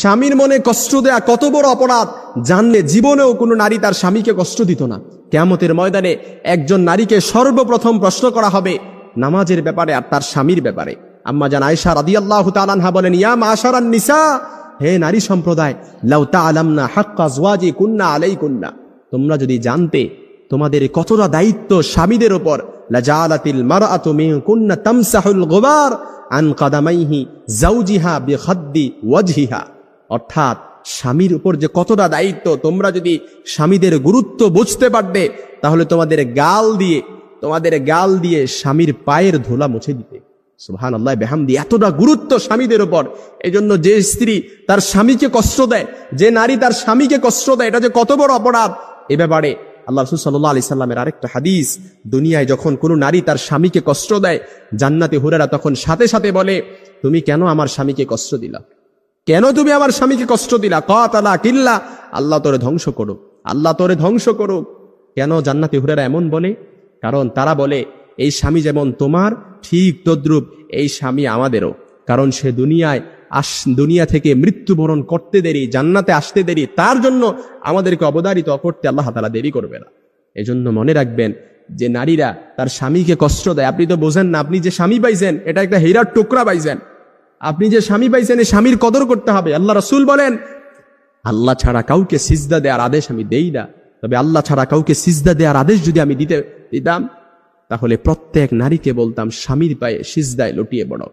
স্বামীর মনে কষ্ট দেয়া কত বড় অপরাধ জানলে জীবনেও কোনো নারী তার স্বামীকে কষ্ট দিত না। কিয়ামতের ময়দানে একজন নারীকে সর্বপ্রথম প্রশ্ন করা হবে নামাজের ব্যাপারে আর তার স্বামীর ব্যাপারে। আম্মা জান আয়েশা রাদিয়াল্লাহু তাআলা আনহা বলেন, ইয়া মাশারান নিসা, হে নারী সম্প্রদায়, লাউ তাআলামনা হাক্কা আজওয়াজিকুন্না আলাইকুন্না, তোমরা যদি জানতে তোমাদের কতটা দায়িত্ব স্বামীদের উপর, লাজালাতিল মারআতু মিনকুন্না তামসাহুল গুবার আন কাদামাইহি যাওজিহা বিখাদ্দি ওয়াজহিহা, অর্থাৎ স্বামীর উপর যে কতটা দায়িত্ব তোমরা যদি স্বামীদের গুরুত্ব বুঝতে পারতে তাহলে তোমাদের গাল দিয়ে স্বামীর পায়ের ধুলা মুছে দিতে। সুবহানাল্লাহ বিহামদি, এতটা গুরুত্ব স্বামীদের উপর। এই জন্য যে স্ত্রী তার স্বামীকে কষ্ট দেয়, যে নারী তার স্বামীকে কষ্ট দেয়, এটা যে কত বড় অপরাধ, এ ব্যাপারে আল্লাহ রাসূল সাল্লাল্লাহু আলাইহি সাল্লামের আরেকটা হাদিস, দুনিয়ায় যখন কোনো নারী তার স্বামীকে কষ্ট দেয়, জান্নাতে হুরেরা তখন সাথে সাথে বলে, তুমি কেন আমার স্বামীকে কষ্ট দিলা, কেন তুমি আমার স্বামীকে কষ্ট দিলা, কাতালা কিল্লা, আল্লাহ তোরে ধ্বংস করুক, আল্লাহ তোরে ধ্বংস করুক। কেন জান্নাতে হুরেরা এমন বলে? কারণ তারা বলে এই স্বামী যেমন তোমার ঠিক তদ্রূপ এই স্বামী আমাদেরও, কারণ সে দুনিয়া থেকে মৃত্যুবরণ করতে দেরি, জান্নাতে আসতে দেরি, তার জন্য আমাদেরকে অবধারিত করতে আল্লাহ তাআলা দেরি করবে না। এজন্য মনে রাখবেন যে নারীরা তার স্বামীকে কষ্ট দেয়, আপনি তো বোঝেন না, আপনি যে স্বামী পাইছেন এটা একটা হীরার টুকরা পাইছেন, আপনি যে স্বামী পাইছেন এই স্বামীর কদর করতে হবে। আল্লাহ রাসূল বলেন, আল্লাহ ছাড়া কাউকে সিজদা দেওয়ার আদেশ আমি দেই না, তবে আল্লাহ ছাড়া কাউকে সিজদা দেওয়ার আদেশ যদি আমি দিতাম তাহলে প্রত্যেক নারীকে বলতাম স্বামীর পায়ে সিজদায় লুটিয়ে পড়ো।